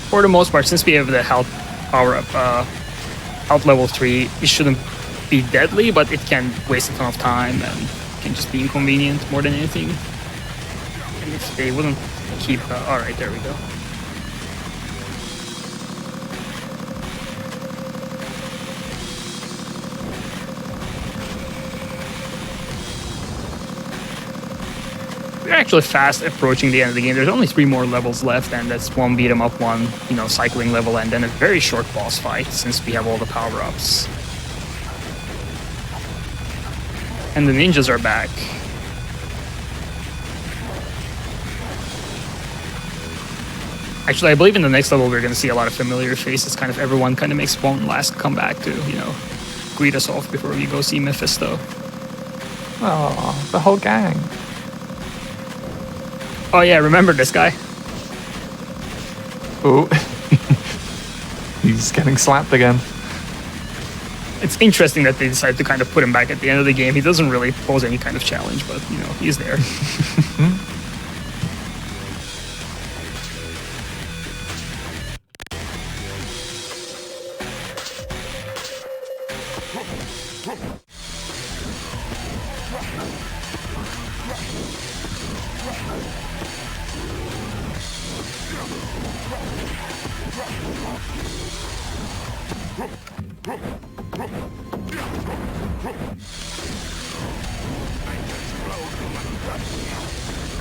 For the most part, since we have the health power up, health level 3, it shouldn't be deadly, but it can waste a ton of time and can just be inconvenient more than anything. And if they wouldn't keep... Alright, there we go. We're actually fast approaching the end of the game. There's only 3 more levels left, and that's one beat 'em up, one, cycling level, and then a very short boss fight since we have all the power-ups. And the ninjas are back. Actually, I believe in the next level we're going to see a lot of familiar faces. Kind of everyone kind of makes one last comeback to, greet us off before we go see Mephisto. Oh, the whole gang. Oh yeah, remember this guy? Oh. He's getting slapped again. It's interesting that they decided to kind of put him back at the end of the game. He doesn't really pose any kind of challenge, but, he's there.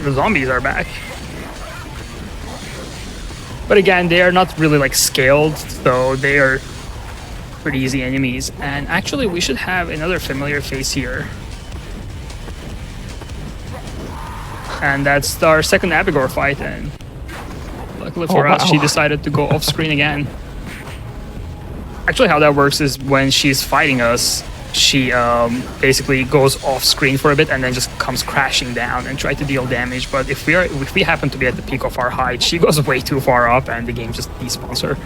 The zombies are back. But again, they are not really like scaled, so they are pretty easy enemies. And actually, we should have another familiar face here. And that's our second Abigore fight, and luckily for us, she decided to go off screen again. Actually, how that works is when she's fighting us, she basically goes off screen for a bit and then just comes crashing down and try to deal damage. But if we happen to be at the peak of our height, she goes way too far up and the game just despawns her.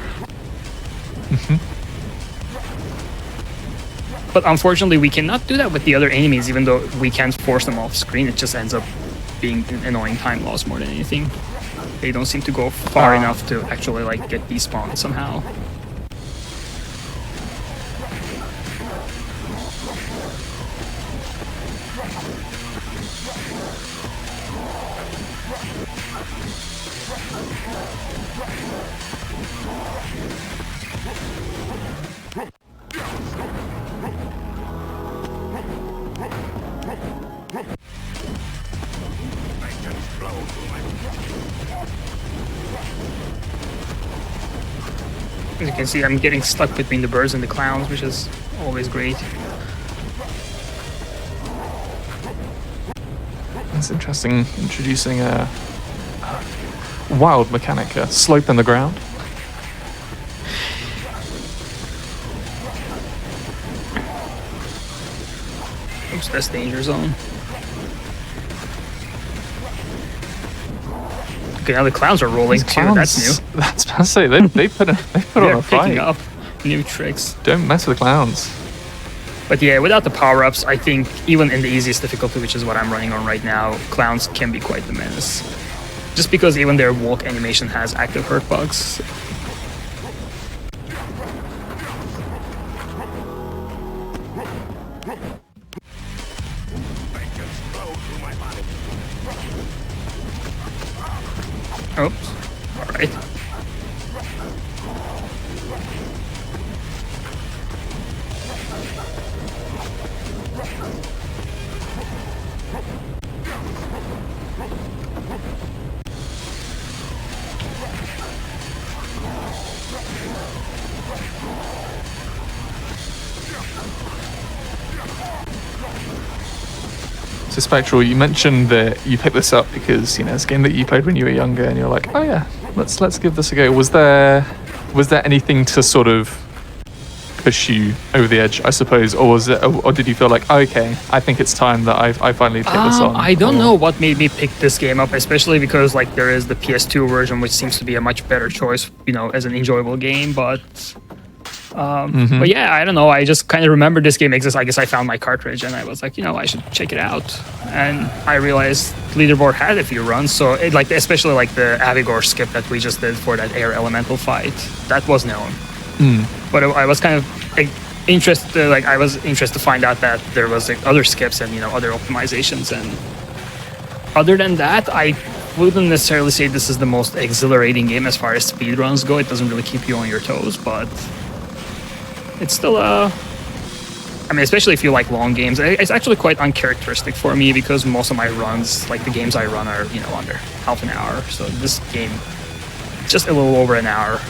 But unfortunately, we cannot do that with the other enemies, even though we can force them off screen. It just ends up being an annoying time loss more than anything. They don't seem to go far enough to actually like get despawned somehow. As you can see, I'm getting stuck between the birds and the clowns, which is always great. That's interesting, introducing a wild mechanic, a slope in the ground. Oops, that's danger zone. Okay, now the clowns are rolling These too. That's new. That's what I say. They put on They're a picking fight. up new tricks. Don't mess with the clowns. But yeah, without the power-ups, I think even in the easiest difficulty, which is what I'm running on right now, clowns can be quite the menace. Just because even their walk animation has active hurt bugs. Oops. Alright. So Spectral, you mentioned that you picked this up because it's a game that you played when you were younger, and you're like, oh yeah, let's give this a go. Was there anything to sort of push you over the edge, I suppose, or did you feel like, oh, okay, I think it's time that I finally picked this on? I don't know what made me pick this game up, especially because like there is the PS2 version, which seems to be a much better choice, as an enjoyable game, but. But yeah, I don't know. I just kind of remember this game exists. I guess I found my cartridge and I was like, I should check it out. And I realized Leaderboard had a few runs, so especially like the Abigore skip that we just did for that air elemental fight, that was known. But I was kind of interested. I was interested to find out that there was other skips and other optimizations. And other than that, I wouldn't necessarily say this is the most exhilarating game as far as speedruns go. It doesn't really keep you on your toes, but. It's still especially if you like long games, it's actually quite uncharacteristic for me because most of my runs, like the games I run, are under half an hour. So this game, just a little over an hour,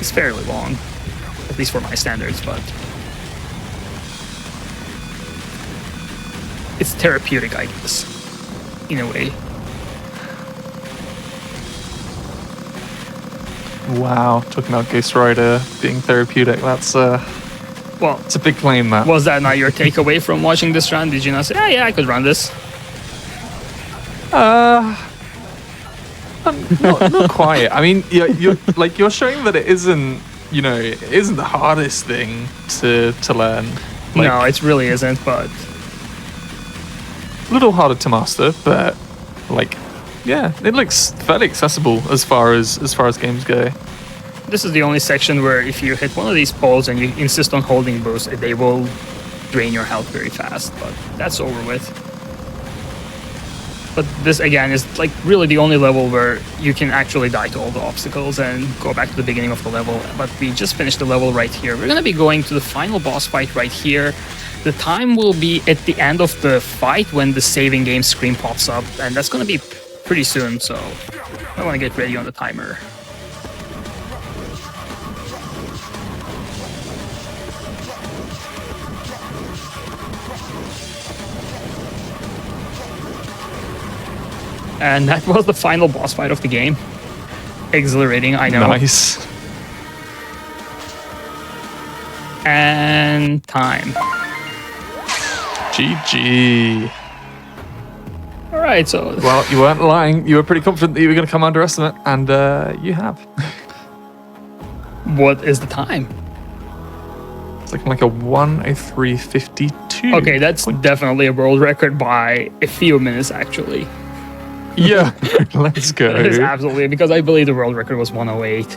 is fairly long, at least for my standards. But it's therapeutic, I guess, in a way. Wow, talking about Ghost Rider being therapeutic, that's well, it's a big claim, that. Was that not your takeaway from watching this run? Did you not say, yeah, I could run this? Not quite. I mean, you're showing that it isn't, it isn't the hardest thing to learn. No, it really isn't, but a little harder to master, but yeah, it looks fairly accessible as far as games go. This is the only section where if you hit one of these poles and you insist on holding boost, they will drain your health very fast, but that's over with. But this, again, is really the only level where you can actually die to all the obstacles and go back to the beginning of the level. But we just finished the level right here. We're going to be going to the final boss fight right here. The time will be at the end of the fight when the saving game screen pops up, and that's going to be pretty soon, so I want to get ready on the timer. And that was the final boss fight of the game. Exhilarating, I know. Nice. And time. GG. Alright, so... Well, you weren't lying. You were pretty confident that you were going to come under estimate, and you have. What is the time? It's looking like a 1:03:52. Okay, that's definitely a world record by a few minutes, actually. Yeah, let's go. It is absolutely, because I believe the world record was 1:08.